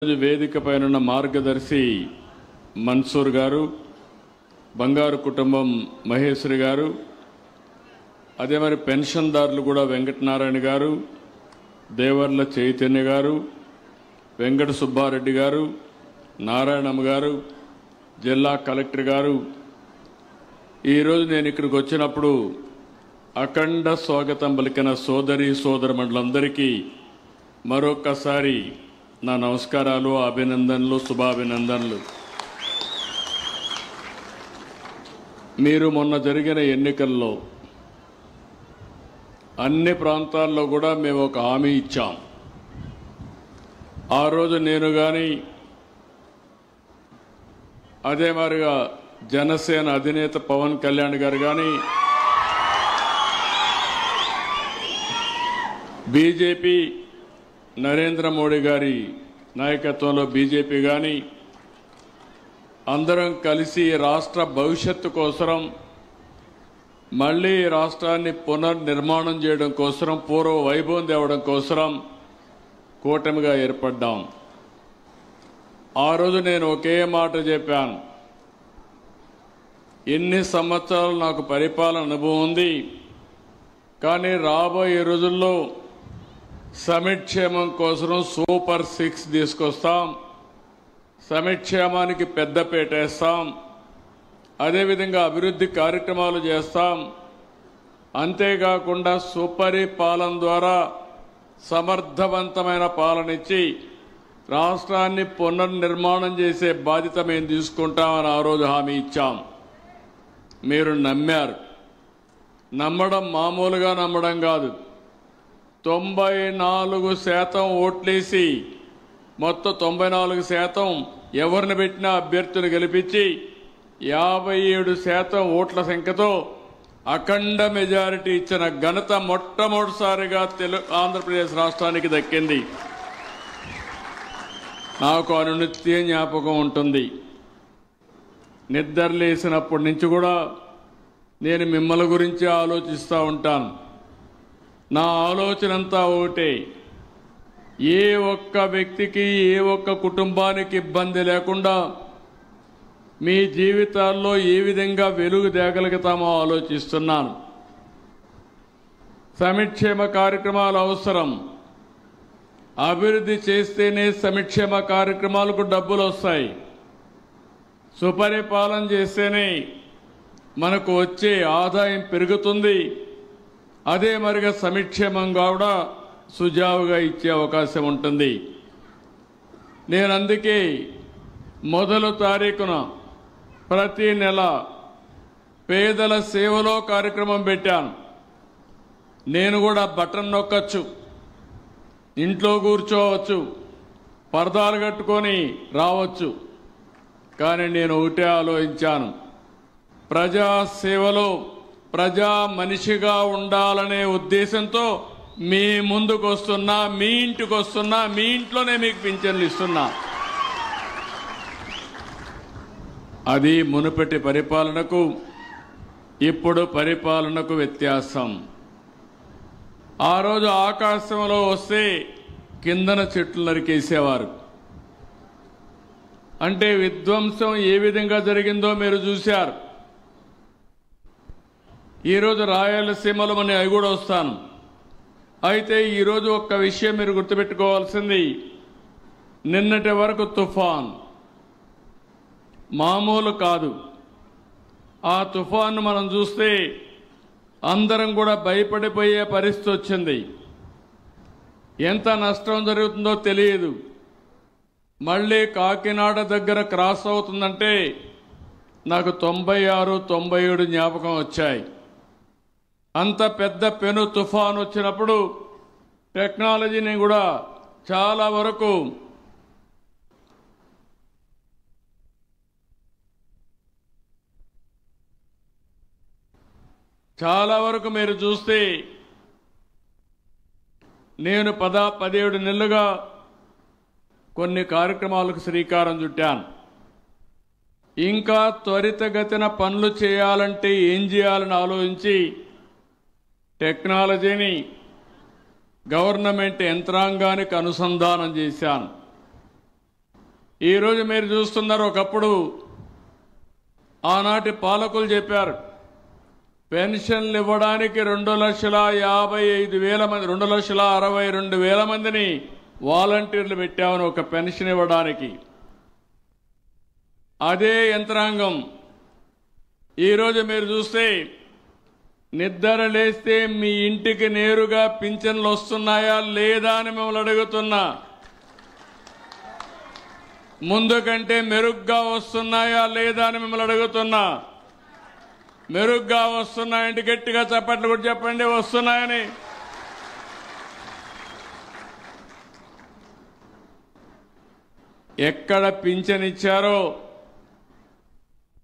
వేదిక పైన మార్గదర్శి మన్సూర్ గారు, బంగారు కుటుంబం మహేశ్వరి గారు, అదే మరి పెన్షన్దారులు కూడా వెంకటనారాయణ గారు, దేవర్ల చైతన్య గారు, వెంకట సుబ్బారెడ్డి గారు, నారాయణమ్మ గారు, జిల్లా కలెక్టర్ గారు, ఈరోజు నేను ఇక్కడికి వచ్చినప్పుడు అఖండ స్వాగతం పలికిన సోదరి సోదరమణులందరికీ మరొక్కసారి నా నమస్కారాలు, అభినందనలు, శుభాభినందనలు. మీరు మొన్న జరిగిన ఎన్నికల్లో అన్ని ప్రాంతాల్లో కూడా మేము ఒక హామీ ఇచ్చాం. ఆ రోజు నేను కానీ అదే మాదిరిగా జనసేన అధినేత పవన్ కళ్యాణ్ గారు కానీ బీజేపీ నరేంద్ర మోడీ గారి నాయకత్వంలో బీజేపీ కానీ అందరం కలిసి రాష్ట్ర భవిష్యత్తు కోసం, మళ్ళీ రాష్ట్రాన్ని పునర్నిర్మాణం చేయడం కోసం, పూర్వ వైభవం తేవడం కోసం కూటమిగా ఏర్పడ్డాం. ఆ రోజు నేను ఒకే మాట చెప్పాను, ఎన్ని సంవత్సరాలు నాకు పరిపాలన అనుభవం ఉంది, కానీ రాబోయే రోజుల్లో సమిక్షేమం కోసం సూపర్ 6 తీసుకొస్తాం, సమిక్షేమానికి పెద్దపీట వేస్తాం, అదేవిధంగా అభివృద్ధి కార్యక్రమాలు చేస్తాం. అంతేకాకుండా సుపరిపాలన ద్వారా సమర్థవంతమైన పాలన ఇచ్చి రాష్ట్రాన్ని పునర్నిర్మాణం చేసే బాధ్యత మేము తీసుకుంటామని ఆ రోజు హామీ ఇచ్చాం. మీరు నమ్మారు. నమ్మడం మామూలుగా నమ్మడం కాదు. 94% ఓట్లేసి మొత్తం 94% ఎవరిని పెట్టినా అభ్యర్థులు గెలిపించి 57% ఓట్ల సంఖ్యతో అఖండ మెజారిటీ ఇచ్చిన ఘనత మొట్టమొదటిసారిగా ఆంధ్రప్రదేశ్ రాష్ట్రానికి దక్కింది. నాకు అనునిత్యం జ్ఞాపకం ఉంటుంది. నిద్రలేసినప్పటి నుంచి కూడా నేను మిమ్మల్ని గురించి ఆలోచిస్తూ ఉంటాను. నా ఆలోచన అంతా ఒకటే, ఏ ఒక్క వ్యక్తికి, ఏ ఒక్క కుటుంబానికి ఇబ్బంది లేకుండా మీ జీవితాల్లో ఏ విధంగా వెలుగు తేగలుగుతామో ఆలోచిస్తున్నాను. సంక్షేమ కార్యక్రమాలు అవసరం. అభివృద్ధి చేస్తేనే సంక్షేమ కార్యక్రమాలకు డబ్బులు వస్తాయి. సుపరిపాలన చేస్తేనే మనకు వచ్చే ఆదాయం పెరుగుతుంది. అదే మరిగా సంక్షేమంగా కూడా సుజావుగా ఇచ్చే అవకాశం ఉంటుంది. నేను అందుకే మొదటి తారీఖున ప్రతి నెల పేదల సేవలో కార్యక్రమం పెట్టాను. నేను కూడా బటన్ నొక్కచ్చు, ఇంట్లో కూర్చోవచ్చు, పరదాలు కట్టుకొని రావచ్చు. కానీ నేను ఒకటే ఆలోచించాను, ప్రజా సేవలో ప్రజా మనిషిగా ఉండాలనే ఉద్దేశంతో మీ ముందుకు వస్తున్నా, మీ ఇంటికి వస్తున్నా, మీ ఇంట్లోనే మీకు పింఛన్లు ఇస్తున్నా. అది మునుపటి పరిపాలనకు ఇప్పుడు పరిపాలనకు వ్యత్యాసం. ఆ రోజు ఆకాశంలో వస్తే కిందన చెట్లు నరికేసేవారు. అంటే విధ్వంసం ఏ విధంగా జరిగిందో మీరు చూశారు. ఈరోజు రాయలసీమలో మన అవి కూడా వస్తాను. అయితే ఈరోజు ఒక్క విషయం మీరు గుర్తుపెట్టుకోవాల్సింది, నిన్నటి వరకు తుఫాన్ మామూలు కాదు. ఆ తుఫాను మనం చూస్తే అందరం కూడా భయపడిపోయే పరిస్థితి వచ్చింది. ఎంత నష్టం జరుగుతుందో తెలియదు. మళ్ళీ కాకినాడ దగ్గర క్రాస్ అవుతుందంటే నాకు 96, 97 జ్ఞాపకం వచ్చాయి. అంత పెద్ద పెను తుఫాన్ వచ్చినప్పుడు టెక్నాలజీని కూడా చాలా వరకు మీరు చూస్తే నేను 17 నెలలుగా కొన్ని కార్యక్రమాలకు శ్రీకారం చుట్టాను. ఇంకా త్వరితగతిన పనులు చేయాలంటే ఏం చేయాలని ఆలోచించి టెక్నాలజీని గవర్నమెంట్ యంత్రాంగానికి అనుసంధానం చేశాను. ఈరోజు మీరు చూస్తున్నారు, ఒకప్పుడు ఆనాటి పాలకులు చెప్పారు పెన్షన్లు ఇవ్వడానికి 2,55,000 మంది 2,62,000 మందిని వాలంటీర్లు పెట్టామని ఒక పెన్షన్ ఇవ్వడానికి. అదే యంత్రాంగం ఈరోజు మీరు చూస్తే నిద్ర లేస్తే మీ ఇంటికి నేరుగా పింఛన్లు వస్తున్నాయా లేదా అని మిమ్మల్ని అడుగుతున్నా. ముందు కంటే మెరుగ్గా వస్తున్నాయా లేదా అని మిమ్మల్ని అడుగుతున్నా. మెరుగ్గా వస్తున్నాయంటే గట్టిగా చప్పట్లు కూడా చెప్పండి వస్తున్నాయని. ఎక్కడ పింఛన్ ఇచ్చారో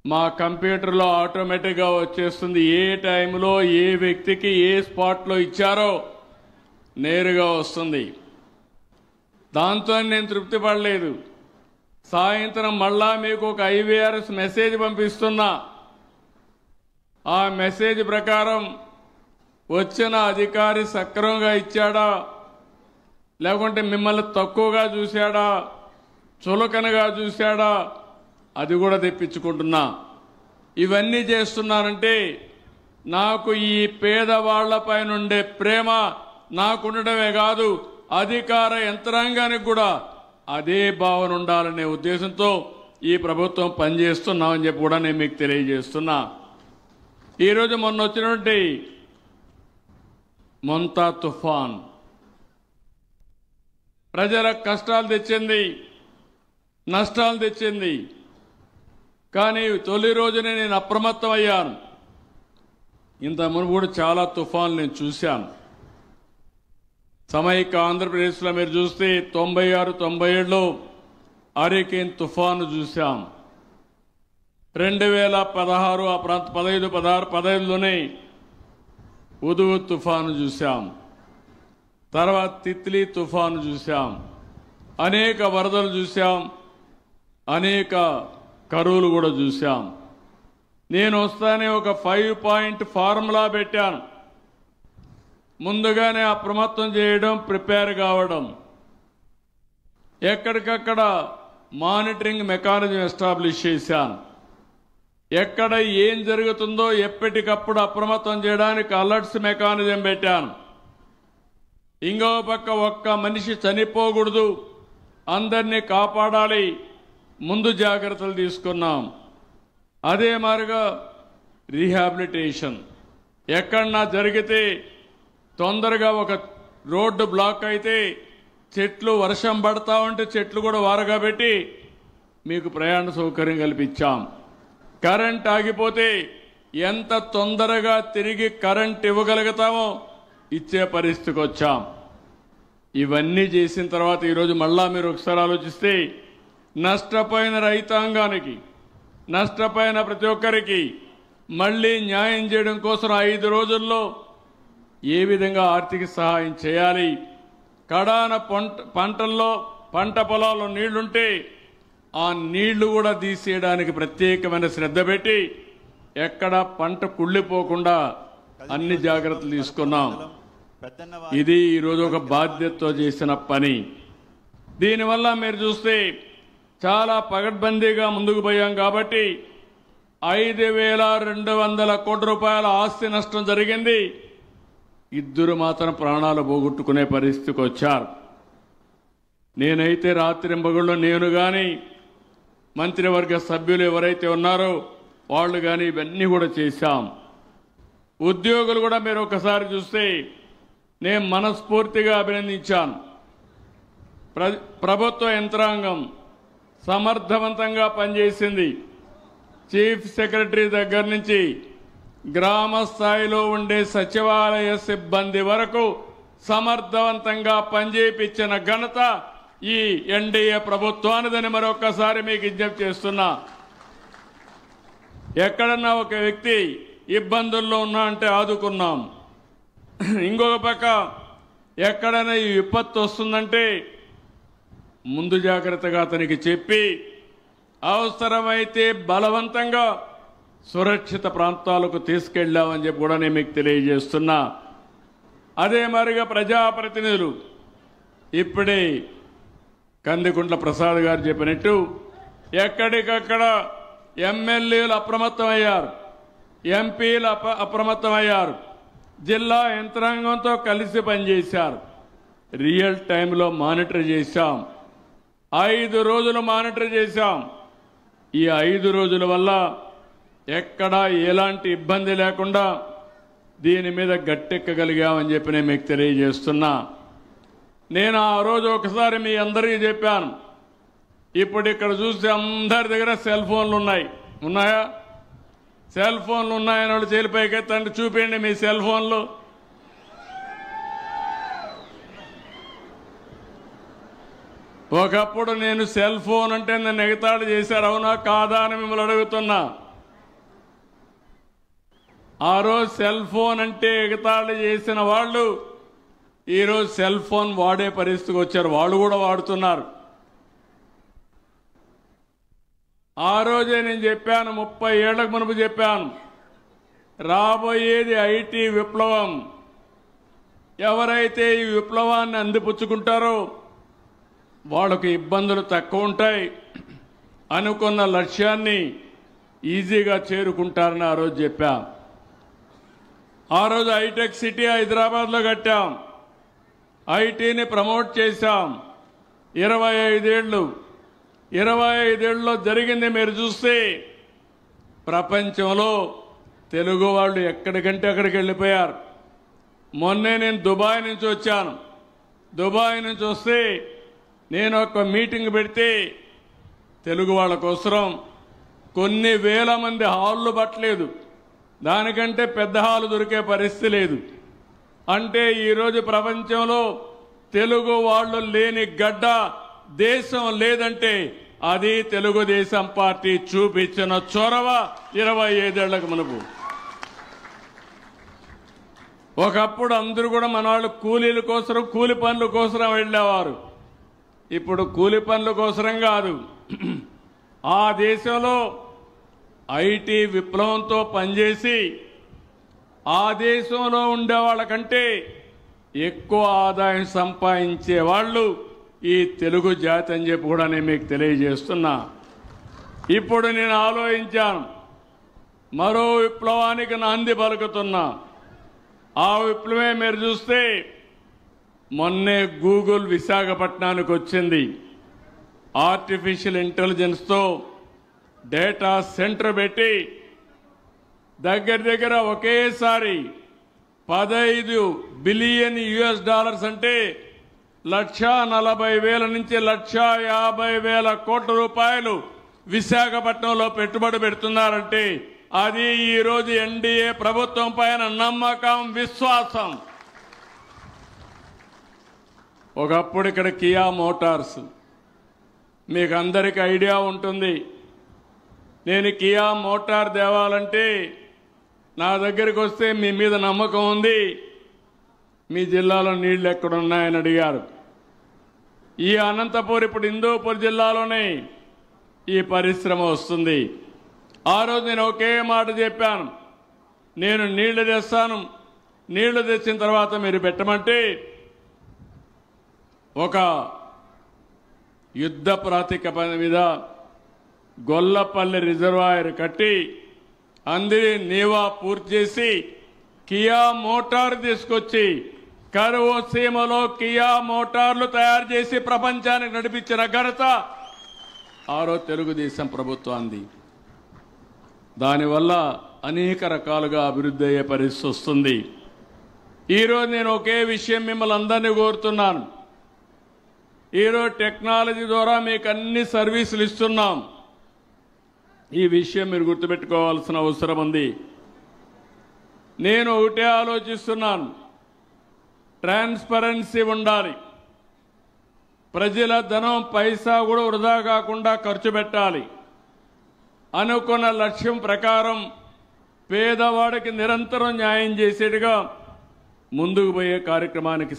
మా కంప్యూటర్లో ఆటోమేటిక్గా వచ్చేస్తుంది. ఏ టైంలో ఏ వ్యక్తికి ఏ స్పాట్లో ఇచ్చారో నేరుగా వస్తుంది. దాంతో నేను తృప్తి పడలేదు. సాయంత్రం మళ్ళా మీకు ఒక IVRS మెసేజ్ పంపిస్తున్నా. ఆ మెసేజ్ ప్రకారం వచ్చిన అధికారి సక్రమంగా ఇచ్చాడా లేకుంటే మిమ్మల్ని తక్కువగా చూశాడా చులకనగా చూశాడా అది కూడా తెప్పించుకుంటున్నా. ఇవన్నీ చేస్తున్నానంటే నాకు ఈ పేదవాళ్లపై నుండే ప్రేమ నాకుండడమే కాదు, అధికార యంత్రాంగానికి కూడా అదే భావన ఉండాలనే ఉద్దేశంతో ఈ ప్రభుత్వం పనిచేస్తున్నామని చెప్పి కూడా నేను మీకు తెలియజేస్తున్నా. ఈరోజు మొన్న వచ్చినటువంటి మొంతా తుఫాన్ ప్రజలకు కష్టాలు తెచ్చింది, నష్టాలు తెచ్చింది. కానీ తొలి రోజునే నేను అప్రమత్తం అయ్యాను. ఇంత మునుపు కూడా చాలా తుఫాన్లు నేను చూశాను. సమైక్య ఆంధ్రప్రదేశ్లో మీరు చూస్తే 96, 97లో హరికేన్ తుఫాను చూశాం. 2016 ఆ ప్రాంత 15, 16, 15లోనే ఉదుగు తుఫాను చూశాం. తర్వాత తిత్లీ తుఫాను చూశాం. అనేక వరదలు చూశాం, అనేక కరువులు కూడా చూశాం. నేను వస్తానే ఒక 5 పాయింట్ ఫార్ములా పెట్టాను. ముందుగానే అప్రమత్తం చేయడం, ప్రిపేర్ కావడం, ఎక్కడికక్కడ మానిటరింగ్ మెకానిజం ఎస్టాబ్లిష్ చేశాను. ఎక్కడ ఏం జరుగుతుందో ఎప్పటికప్పుడు అప్రమత్తం చేయడానికి అలర్ట్స్ మెకానిజం పెట్టాను. ఇంకో పక్క ఒక్క మనిషి చనిపోకూడదు, అందరినీ కాపాడాలి, ముందు జాగ్రత్తలు తీసుకున్నాం. అదే మాదిరిగా రీహాబిలిటేషన్ ఎక్కడన్నా జరిగితే తొందరగా ఒక రోడ్డు బ్లాక్ అయితే చెట్లు వర్షం పడతా ఉంటే చెట్లు కూడా వారగా పెట్టి మీకు ప్రయాణ సౌకర్యం కల్పించాం. కరెంట్ ఆగిపోతే ఎంత తొందరగా తిరిగి కరెంట్ ఇవ్వగలుగుతామో ఇచ్చే పరిస్థితికి వచ్చాం. ఇవన్నీ చేసిన తర్వాత ఈరోజు మళ్ళా మీరు ఒకసారి ఆలోచిస్తే నష్టపోయిన రైతాంగానికి, నష్టపోయిన ప్రతి ఒక్కరికి మళ్ళీ న్యాయం చేయడం కోసం 5 రోజుల్లో ఏ విధంగా ఆర్థిక సహాయం చేయాలి, కడాన పంటల్లో పంట పొలాల్లో నీళ్లుంటే ఆ నీళ్లు కూడా తీసేయడానికి ప్రత్యేకమైన శ్రద్ధ పెట్టి ఎక్కడ పంట కుళ్ళిపోకుండా అన్ని జాగ్రత్తలు తీసుకున్నాం. ఇది ఈరోజు ఒక బాధ్యతతో చేసిన పని. దీనివల్ల మీరు చూస్తే చాలా పగడ్బందీగా ముందుకు పోయాం. కాబట్టి 5,200 కోట్ల రూపాయల ఆస్తి నష్టం జరిగింది. 2 మాత్రం ప్రాణాలు పోగొట్టుకునే పరిస్థితికి వచ్చారు. నేనైతే రాత్రింబగళ్ళు నేను కానీ మంత్రివర్గ సభ్యులు ఎవరైతే ఉన్నారో వాళ్ళు కానీ ఇవన్నీ కూడా చేశాం. ఉద్యోగులు కూడా మీరు ఒకసారి చూస్తే నేను మనస్ఫూర్తిగా అభినందించాను. ప్రభుత్వ యంత్రాంగం సమర్థవంతంగా పనిచేసింది. చీఫ్ సెక్రటరీ దగ్గర నుంచి గ్రామ స్థాయిలో ఉండే సచివాలయ సిబ్బంది వరకు సమర్థవంతంగా పనిచేయించిన ఘనత ఈ ఎన్డీఏ ప్రభుత్వానిదని మరొకసారి మీకు విజ్ఞప్తి చేస్తున్నా. ఎక్కడన్నా ఒక వ్యక్తి ఇబ్బందుల్లో ఉన్నా అంటే ఆదుకున్నాం. ఇంకొక పక్క ఎక్కడైనా ఈ విపత్తు వస్తుందంటే ముందు జాగ్రత్తగా అతనికి చెప్పి అవసరమైతే బలవంతంగా సురక్షిత ప్రాంతాలకు తీసుకెళ్లామని చెప్పి కూడా నేను మీకు తెలియజేస్తున్నా. అదే మరిగా ప్రజాప్రతినిధులు ఇప్పుడే కందికుంట్ల ప్రసాద్ గారు చెప్పినట్టు ఎక్కడికక్కడ ఎమ్మెల్యేలు అప్రమత్తమయ్యారు, ఎంపీలు అప్రమత్తమయ్యారు, జిల్లా యంత్రాంగంతో కలిసి పనిచేశారు. రియల్ టైంలో మానిటర్ చేశాం. 5 రోజులు మానిటర్ చేశాం. ఈ 5 రోజుల వల్ల ఎక్కడా ఎలాంటి ఇబ్బంది లేకుండా దీని మీద గట్టెక్కగలిగామని చెప్పి నేను మీకు తెలియజేస్తున్నా. నేను ఆ రోజు ఒకసారి మీ అందరికీ చెప్పాను. ఇప్పుడు ఇక్కడ చూస్తే అందరి దగ్గర సెల్ ఫోన్లు ఉన్నాయా? సెల్ ఫోన్లు ఉన్నాయని వాళ్ళు చేలిపైకెత్తండి, చూపించండి మీ సెల్ ఫోన్లు. ఒకప్పుడు నేను సెల్ ఫోన్ అంటే నన్ను ఎగతాళి చేశారు, అవునా కాదా అని మిమ్మల్ని అడుగుతున్నా. ఆ రోజు సెల్ ఫోన్ అంటే ఎగతాళి చేసిన వాళ్ళు ఈరోజు సెల్ ఫోన్ వాడే పరిస్థితికి వచ్చారు. వాళ్ళు కూడా వాడుతున్నారు. ఆ రోజే నేను చెప్పాను, 30 ఏళ్లకు మునుపు చెప్పాను, రాబోయేది ఐటీ విప్లవం. ఎవరైతే ఈ విప్లవాన్ని అందిపుచ్చుకుంటారో వాళ్ళకు ఇబ్బందులు తక్కువ ఉంటాయి, అనుకున్న లక్ష్యాన్ని ఈజీగా చేరుకుంటారని ఆ రోజు చెప్పా. ఆ రోజు హైటెక్ సిటీ హైదరాబాద్లో కట్టాం, ఐటీని ప్రమోట్ చేశాం. 25 ఏళ్ళలో జరిగింది మీరు చూస్తే ప్రపంచంలో తెలుగు వాళ్ళు ఎక్కడికంటే అక్కడికి వెళ్ళిపోయారు. మొన్నే నేను దుబాయ్ నుంచి వచ్చాను. దుబాయ్ నుంచి వస్తే నేను ఒక మీటింగ్ పెడితే తెలుగు వాళ్ళ కోసం కొన్ని వేల మంది హాళ్ళు పట్టలేదు, దానికంటే పెద్ద హాలు దొరికే పరిస్థితి లేదు. అంటే ఈరోజు ప్రపంచంలో తెలుగు వాళ్ళు లేని గడ్డ దేశం లేదంటే అది తెలుగుదేశం పార్టీ చూపించిన చొరవ. 25 ఏళ్లకు మునుపు ఒకప్పుడు అందరూ కూడా మన వాళ్ళు కూలీల కోసం, కూలి పనుల కోసం వెళ్ళేవారు. ఇప్పుడు కూలి పనుల కోసం కాదు, ఆ దేశంలో ఐటీ విప్లవంతో పనిచేసి ఆ దేశంలో ఉండే వాళ్ళకంటే ఎక్కువ ఆదాయం సంపాదించే వాళ్ళు ఈ తెలుగు జాతి అని చెప్పి కూడా నేను మీకు తెలియజేస్తున్నా. ఇప్పుడు నేను ఆలోచించాను, మరో విప్లవానికి నాంది పలుకుతున్నా. ఆ విప్లవమే మీరు చూస్తే మొన్నే గూగుల్ విశాఖపట్నానికి వచ్చింది. ఆర్టిఫిషియల్ ఇంటెలిజెన్స్తో డేటా సెంటర్ పెట్టి దగ్గర ఒకేసారి $15 బిలియన్ అంటే $1,40,000 నుంచి $1,50,000 కోట్ల విశాఖపట్నంలో పెట్టుబడి పెడుతున్నారంటే అది ఈరోజు ఎన్డీఏ ప్రభుత్వం పైన నమ్మకం, విశ్వాసం. ఒకప్పుడు ఇక్కడ కియా మోటార్స్, మీకు అందరికీ ఐడియా ఉంటుంది. నేను కియా మోటార్ తేవాలంటే నా దగ్గరికి వస్తే మీ మీద నమ్మకం ఉంది, మీ జిల్లాలో నీళ్లు ఎక్కడున్నాయని అడిగారు. ఈ అనంతపూర్ ఇప్పుడు హిందూపూర్ జిల్లాలోనే ఈ పరిశ్రమ వస్తుంది. ఆ రోజు నేను ఒకే మాట చెప్పాను, నేను నీళ్లు తెస్తాను, నీళ్లు తెచ్చిన తర్వాత మీరు పెట్టమంటే ఒక యుద్ధ ప్రాతిపదిక మీద గొల్లపల్లి రిజర్వాయర్ కట్టి అందరి నీవా పూర్తి చేసి కియా మోటార్ తీసుకొచ్చి కరువు సీమలో కియా మోటార్లు తయారు చేసి ప్రపంచానికి నడిపించిన ఘనత ఆ రోజు తెలుగుదేశం ప్రభుత్వాన్ని. దానివల్ల అనేక రకాలుగా అభివృద్ధి అయ్యే పరిస్థితి వస్తుంది. ఈరోజు నేను ఒకే విషయం మిమ్మల్ని అందరినీ కోరుతున్నాను. ఈరోజు టెక్నాలజీ ద్వారా మీకు అన్ని సర్వీసులు ఇస్తున్నాం. ఈ విషయం మీరు గుర్తుపెట్టుకోవాల్సిన అవసరం ఉంది. నేను ఒకటే ఆలోచిస్తున్నాను, ట్రాన్స్పరెన్సీ ఉండాలి. ప్రజల ధనం పైసా కూడా వృధా కాకుండా ఖర్చు పెట్టాలి. అనుకున్న లక్ష్యం ప్రకారం పేదవాడికి నిరంతరం న్యాయం చేసేట్టుగా ముందుకు పోయే కార్యక్రమానికి